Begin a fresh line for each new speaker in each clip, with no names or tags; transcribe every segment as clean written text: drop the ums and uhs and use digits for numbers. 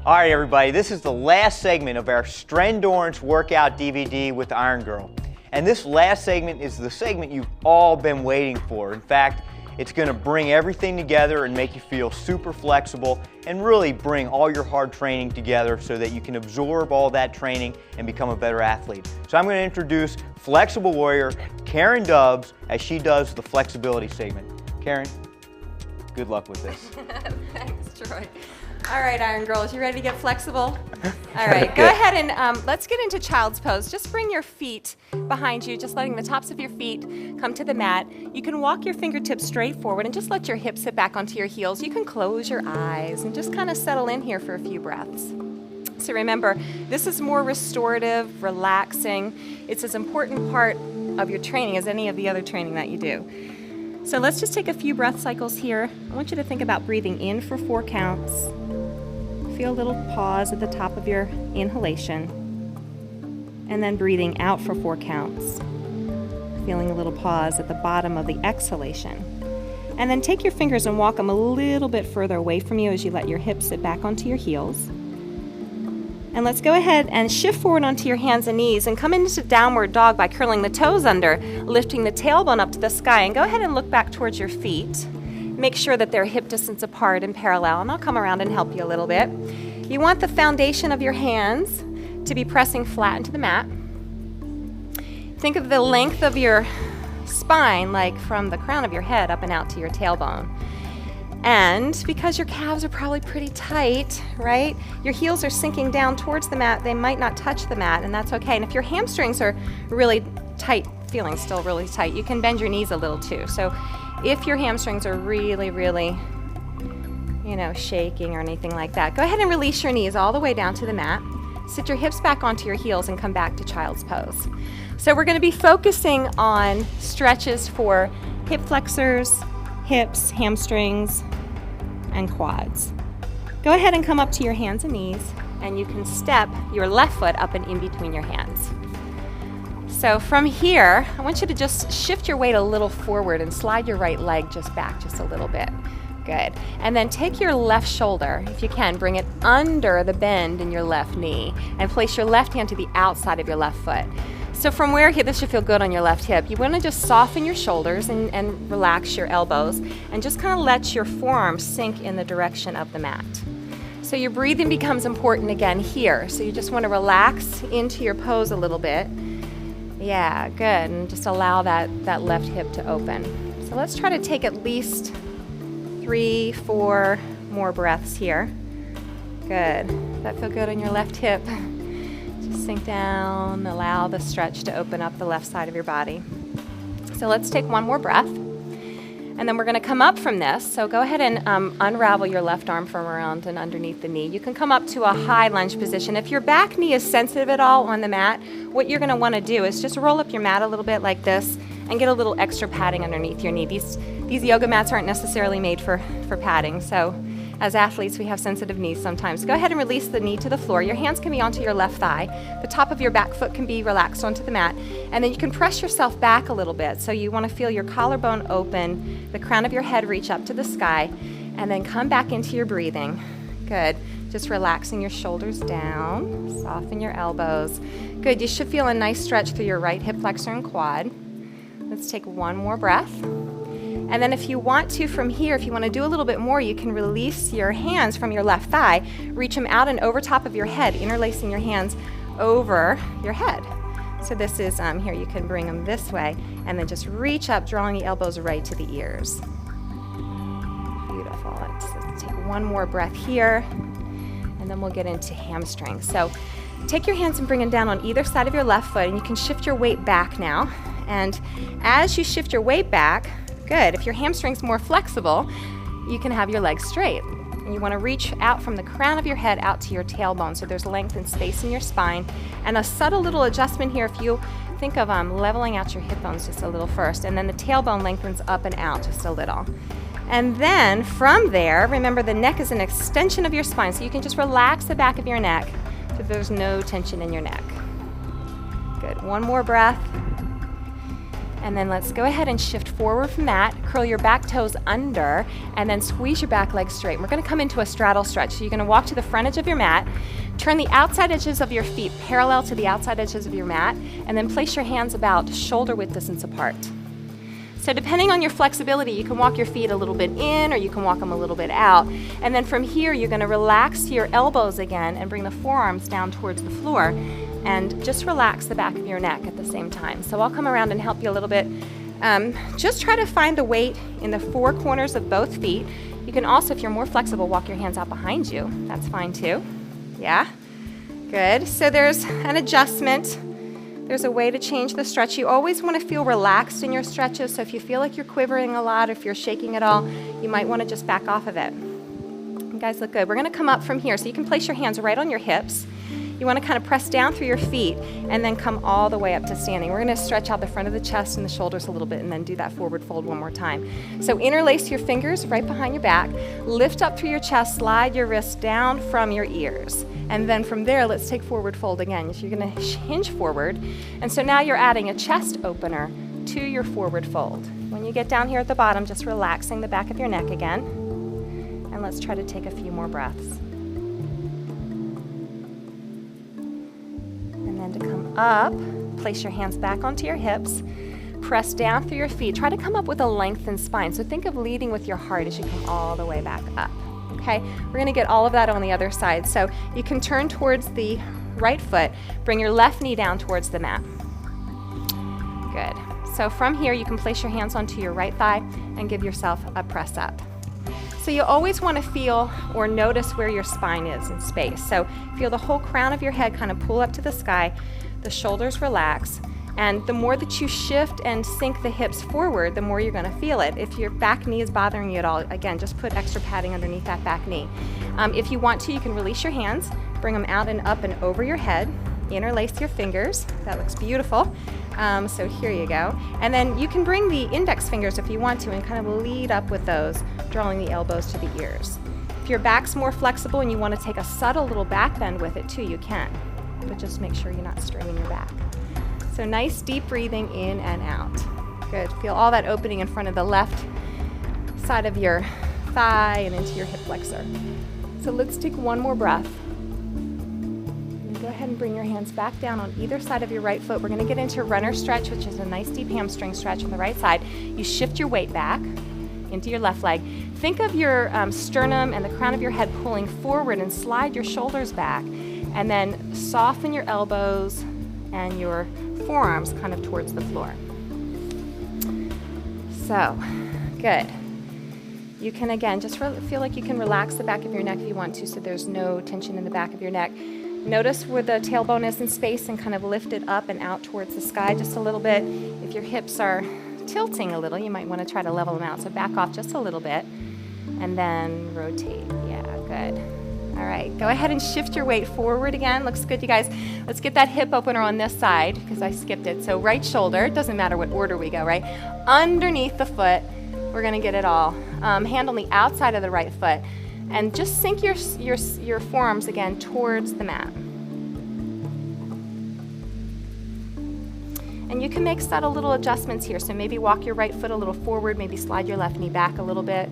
All right, everybody, this is the last segment of our Strendurance Workout DVD with Iron Girl. And this last segment is the segment you've all been waiting for. In fact, it's going to bring everything together and make you feel super flexible and really bring all your hard training together so that you can absorb all that training and become a better athlete. So I'm going to introduce Flexible Warrior Karen Dubs as she does the flexibility segment. Karen, good luck with this.
Thanks, Troy. All right, Iron Girls, you ready to get flexible? All right, go ahead and let's get into child's pose. Just bring your feet behind you, just letting the tops of your feet come to the mat. You can walk your fingertips straight forward and just let your hips sit back onto your heels. You can close your eyes and just kind of settle in here for a few breaths. So remember, this is more restorative, relaxing. It's as important part of your training as any of the other training that you do. So let's just take a few breath cycles here. I want you to think about breathing in for 4 counts. Feel a little pause at the top of your inhalation. And then breathing out for 4 counts. Feeling a little pause at the bottom of the exhalation. And then take your fingers and walk them a little bit further away from you as you let your hips sit back onto your heels. And let's go ahead and shift forward onto your hands and knees and come into downward dog by curling the toes under, lifting the tailbone up to the sky, and go ahead and look back towards your feet. Make sure that they're hip distance apart and parallel, and I'll come around and help you a little bit. You want the foundation of your hands to be pressing flat into the mat. Think of the length of your spine, like from the crown of your head up and out to your tailbone. And because your calves are probably pretty tight, right? Your heels are sinking down towards the mat. They might not touch the mat, and that's okay. And if your hamstrings are really tight, feeling still really tight, you can bend your knees a little too. So if your hamstrings are really, shaking or anything like that, go ahead and release your knees all the way down to the mat. Sit your hips back onto your heels and come back to child's pose. So we're going to be focusing on stretches for hip flexors, hips, hamstrings, and quads. Go ahead and come up to your hands and knees, and you can step your left foot up and in between your hands. So from here, I want you to just shift your weight a little forward and slide your right leg just back just a little bit. Good. And then take your left shoulder, if you can, bring it under the bend in your left knee, and place your left hand to the outside of your left foot. So from where here, this should feel good on your left hip. You want to just soften your shoulders and relax your elbows, and just kind of let your forearms sink in the direction of the mat. So your breathing becomes important again here. So you just want to relax into your pose a little bit. Yeah, good, and just allow that left hip to open. So let's try to take at least 3-4 more breaths here. Good. Does that feel good on your left hip? Just sink down, allow the stretch to open up the left side of your body. So let's take one more breath. And then we're going to come up from this. So go ahead and unravel your left arm from around and underneath the knee. You can come up to a high lunge position. If your back knee is sensitive at all on the mat, what you're going to want to do is just roll up your mat a little bit like this and get a little extra padding underneath your knee. These yoga mats aren't necessarily made for padding. So as athletes, we have sensitive knees sometimes. Go ahead and release the knee to the floor. Your hands can be onto your left thigh. The top of your back foot can be relaxed onto the mat. And then you can press yourself back a little bit. So you want to feel your collarbone open, the crown of your head reach up to the sky, and then come back into your breathing. Good. Just relaxing your shoulders down. Soften your elbows. Good. You should feel a nice stretch through your right hip flexor and quad. Let's take one more breath. And then if you want to, from here, if you want to do a little bit more, you can release your hands from your left thigh, reach them out and over top of your head, interlacing your hands over your head. So this is, here you can bring them this way, and then just reach up, drawing the elbows right to the ears. Beautiful. Let's take one more breath here, and then we'll get into hamstrings. So take your hands and bring them down on either side of your left foot, and you can shift your weight back now. And as you shift your weight back, good. If your hamstring's more flexible, you can have your legs straight. And you want to reach out from the crown of your head out to your tailbone, so there's length and space in your spine. And a subtle little adjustment here, if you think of leveling out your hip bones just a little first, and then the tailbone lengthens up and out just a little. And then from there, remember the neck is an extension of your spine, so you can just relax the back of your neck so there's no tension in your neck. Good. One more breath. And then let's go ahead and shift forward from that. Curl your back toes under and then squeeze your back leg straight. And we're going to come into a straddle stretch. So you're going to walk to the front edge of your mat, turn the outside edges of your feet parallel to the outside edges of your mat, and then place your hands about shoulder width distance apart. So depending on your flexibility, you can walk your feet a little bit in or you can walk them a little bit out. And then from here, you're going to relax your elbows again and bring the forearms down towards the floor. And just relax the back of your neck at the same time. So I'll come around and help you a little bit. Just try to find the weight in the four corners of both feet. You can also, if you're more flexible, walk your hands out behind you. That's fine too. Yeah? Good. So there's an adjustment. There's a way to change the stretch. You always want to feel relaxed in your stretches. So if you feel like you're quivering a lot, if you're shaking at all, you might want to just back off of it. You guys look good. We're going to come up from here. So you can place your hands right on your hips. You want to kind of press down through your feet and then come all the way up to standing. We're going to stretch out the front of the chest and the shoulders a little bit and then do that forward fold one more time. So interlace your fingers right behind your back, lift up through your chest, slide your wrists down from your ears. And then from there, let's take forward fold again. So you're going to hinge forward. And so now you're adding a chest opener to your forward fold. When you get down here at the bottom, just relaxing the back of your neck again. And let's try to take a few more breaths. And to come up, place your hands back onto your hips, press down through your feet. Try to come up with a lengthened spine. So think of leading with your heart as you come all the way back up. Okay, we're going to get all of that on the other side. So you can turn towards the right foot, bring your left knee down towards the mat. Good. So from here, you can place your hands onto your right thigh and give yourself a press up. So you always want to feel or notice where your spine is in space. So feel the whole crown of your head kind of pull up to the sky, the shoulders relax, and the more that you shift and sink the hips forward, the more you're going to feel it. If your back knee is bothering you at all, again, just put extra padding underneath that back knee. If you want to, you can release your hands, bring them out and up and over your head, interlace your fingers. That looks beautiful. So here you go. And then you can bring the index fingers if you want to and kind of lead up with those, drawing the elbows to the ears. If your back's more flexible and you want to take a subtle little back bend with it too, you can. But just make sure you're not straining your back. So nice deep breathing in and out. Good. Feel all that opening in front of the left side of your thigh and into your hip flexor. So let's take one more breath. Go ahead and bring your hands back down on either side of your right foot. We're going to get into runner stretch, which is a nice deep hamstring stretch on the right side. You shift your weight back into your left leg. Think of your sternum and the crown of your head pulling forward and slide your shoulders back. And then soften your elbows and your forearms kind of towards the floor. So, good. You can, again, just feel like you can relax the back of your neck if you want to, so there's no tension in the back of your neck. Notice where the tailbone is in space and kind of lift it up and out towards the sky just a little bit. If your hips are tilting a little, you might want to try to level them out. So back off just a little bit and then rotate. Yeah, good. All right, go ahead and shift your weight forward again. Looks good, you guys. Let's get that hip opener on this side because I skipped it. So right shoulder, it doesn't matter what order we go, right? Underneath the foot, we're going to get it all. Hand on the outside of the right foot. And just sink your forearms again towards the mat. And you can make subtle little adjustments here. So maybe walk your right foot a little forward, maybe slide your left knee back a little bit.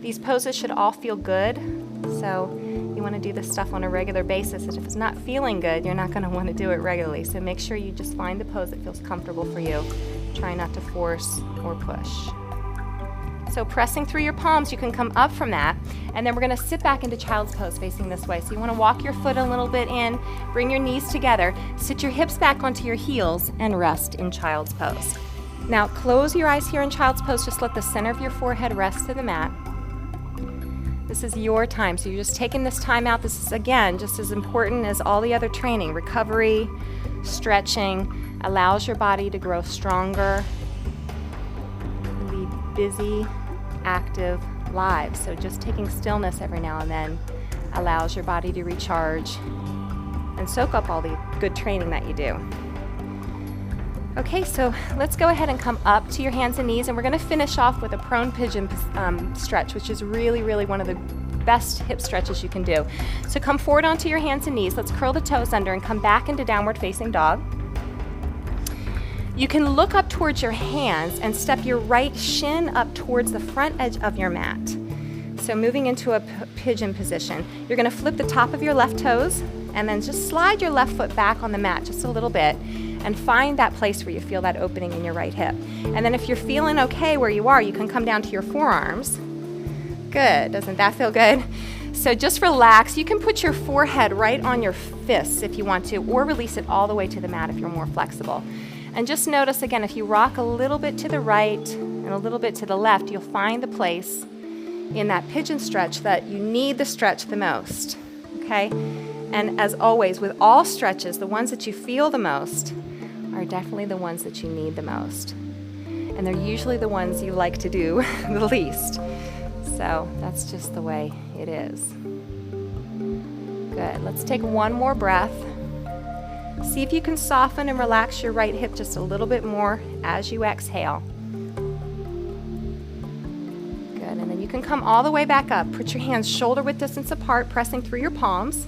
These poses should all feel good. So you want to do this stuff on a regular basis. If it's not feeling good, you're not going to want to do it regularly. So make sure you just find the pose that feels comfortable for you. Try not to force or push. So pressing through your palms, you can come up from that, and then we're going to sit back into child's pose facing this way. So you want to walk your foot a little bit in, bring your knees together, sit your hips back onto your heels, and rest in child's pose. Now close your eyes here in child's pose. Just let the center of your forehead rest to the mat. This is your time, so you're just taking this time out. This is, again, just as important as all the other training. Recovery, stretching, allows your body to grow stronger, lead busy, active lives. So just taking stillness every now and then allows your body to recharge and soak up all the good training that you do. Okay, so let's go ahead and come up to your hands and knees, and we're going to finish off with a prone pigeon stretch, which is really, really one of the best hip stretches you can do. So come forward onto your hands and knees. Let's curl the toes under and come back into downward facing dog. You can look up towards your hands and step your right shin up towards the front edge of your mat. So moving into a pigeon position. You're going to flip the top of your left toes and then just slide your left foot back on the mat just a little bit and find that place where you feel that opening in your right hip. And then if you're feeling okay where you are, you can come down to your forearms. Good. Doesn't that feel good? So just relax. You can put your forehead right on your fists if you want to, or release it all the way to the mat if you're more flexible. And just notice again, if you rock a little bit to the right and a little bit to the left, you'll find the place in that pigeon stretch that you need the stretch the most, okay? And as always, with all stretches, the ones that you feel the most are definitely the ones that you need the most. And they're usually the ones you like to do the least. So that's just the way it is. Good. Let's take one more breath. See if you can soften and relax your right hip just a little bit more as you exhale. Good. And then you can come all the way back up. Put your hands shoulder width distance apart, pressing through your palms.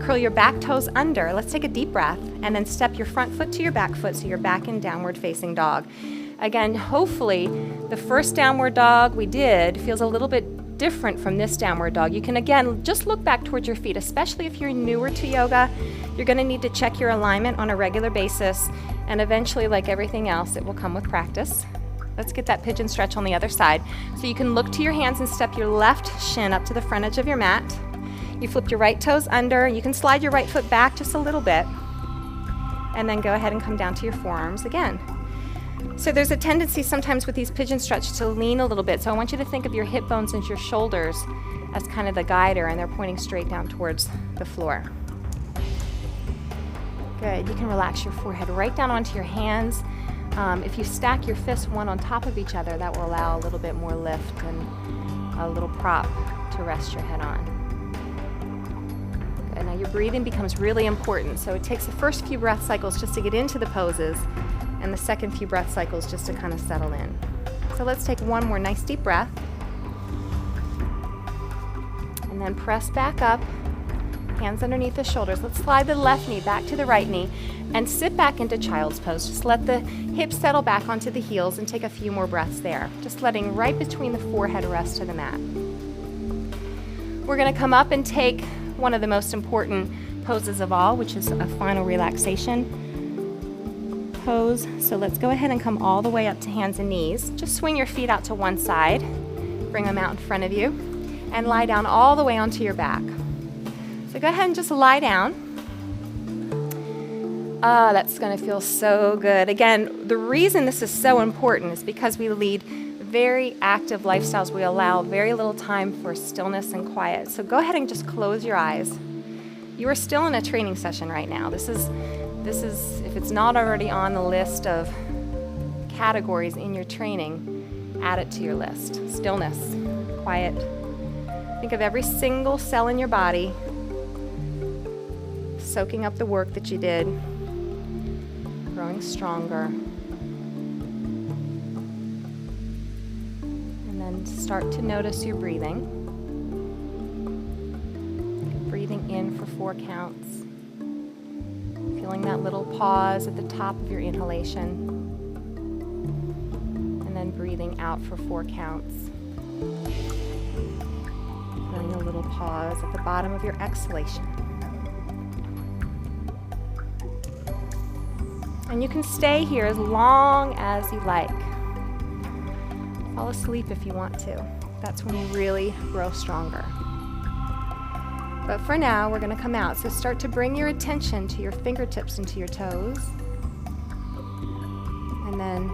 Curl your back toes under. Let's take a deep breath. And then step your front foot to your back foot so you're back in downward facing dog. Again, hopefully the first downward dog we did feels a little bit different from this downward dog. You can, again, just look back towards your feet, especially if you're newer to yoga. You're going to need to check your alignment on a regular basis, and eventually, like everything else, it will come with practice. Let's get that pigeon stretch on the other side. So you can look to your hands and step your left shin up to the front edge of your mat. You flip your right toes under. You can slide your right foot back just a little bit, and then go ahead and come down to your forearms again. So there's a tendency sometimes with these pigeon stretch to lean a little bit. So I want you to think of your hip bones and your shoulders as kind of the guider, and they're pointing straight down towards the floor. Good. You can relax your forehead right down onto your hands. If you stack your fists one on top of each other, that will allow a little bit more lift and a little prop to rest your head on. Good. Now your breathing becomes really important. So it takes the first few breath cycles just to get into the poses, and the second few breath cycles just to kind of settle in. So let's take one more nice deep breath. And then press back up, hands underneath the shoulders. Let's slide the left knee back to the right knee and sit back into child's pose. Just let the hips settle back onto the heels and take a few more breaths there. Just letting right between the forehead rest to the mat. We're gonna come up and take one of the most important poses of all, which is a final relaxation pose. So let's go ahead and come all the way up to hands and knees. Just swing your feet out to one side, bring them out in front of you, and lie down all the way onto your back. So go ahead and just lie down. That's gonna feel so good. Again, the reason this is so important is because we lead very active lifestyles. We allow very little time for stillness and quiet. So go ahead and just close your eyes. You are still in a training session right now. This is, if it's not already on the list of categories in your training, add it to your list. Stillness, quiet. Think of every single cell in your body soaking up the work that you did, growing stronger. And then start to notice your breathing. Breathing in for 4 counts. Feeling that little pause at the top of your inhalation. And then breathing out for 4 counts. Feeling a little pause at the bottom of your exhalation. And you can stay here as long as you like. Fall asleep if you want to. That's when you really grow stronger. But for now, we're going to come out. So start to bring your attention to your fingertips and to your toes. And then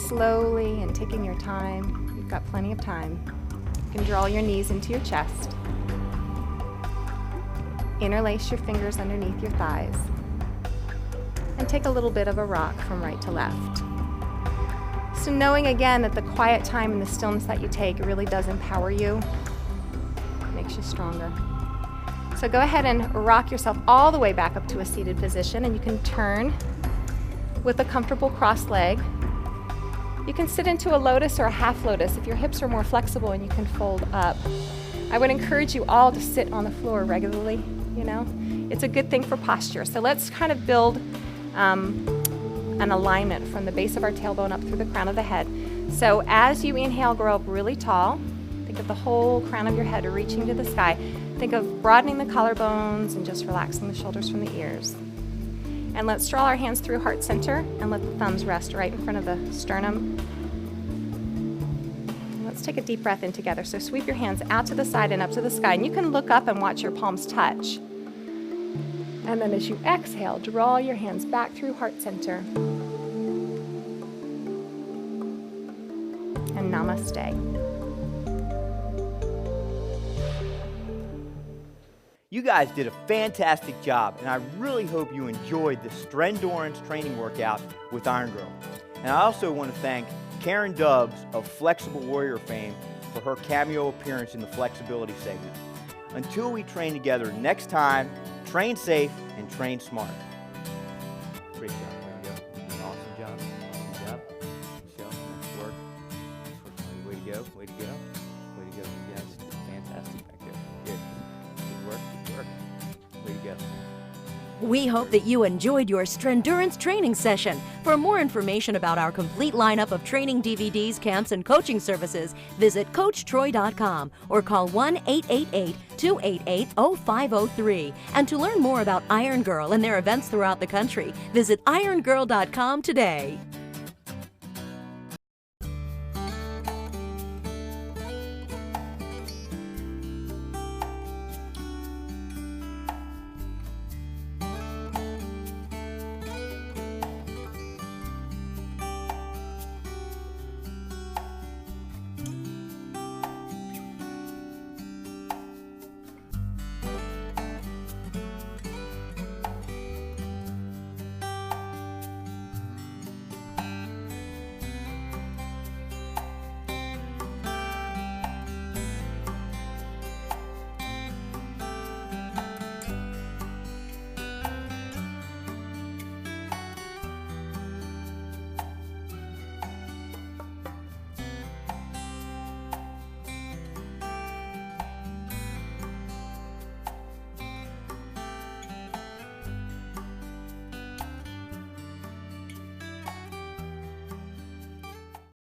slowly and taking your time, you've got plenty of time, you can draw your knees into your chest. Interlace your fingers underneath your thighs. And take a little bit of a rock from right to left. So knowing again that the quiet time and the stillness that you take really does empower you, makes you stronger. So go ahead and rock yourself all the way back up to a seated position, and you can turn with a comfortable crossed leg. You can sit into a lotus or a half lotus if your hips are more flexible and you can fold up. I would encourage you all to sit on the floor regularly, you know. It's a good thing for posture. So let's kind of build an alignment from the base of our tailbone up through the crown of the head. So as you inhale, grow up really tall. Think of the whole crown of your head reaching to the sky. Think of broadening the collarbones and just relaxing the shoulders from the ears. And let's draw our hands through heart center and let the thumbs rest right in front of the sternum. Let's take a deep breath in together. So sweep your hands out to the side and up to the sky. And you can look up and watch your palms touch. And then as you exhale, draw your hands back through heart center. And namaste.
You guys did a fantastic job, and I really hope you enjoyed the Strendurance training workout with Iron Girl. And I also want to thank Karen Dubs of Flexible Warrior fame for her cameo appearance in the flexibility segment. Until we train together next time, train safe and train smart. Great job. Way to go. You did an awesome job. Awesome job. Michelle, nice work. Way to go. Way to go. Way to go. You guys did fantastic back there. Good. Good work. Good work. Way to go.
We hope that you enjoyed your Strendurance training session. For more information about our complete lineup of training DVDs, camps, and coaching services, visit CoachTroy.com or call 1-888-288-0503. And to learn more about Iron Girl and their events throughout the country, visit IronGirl.com today.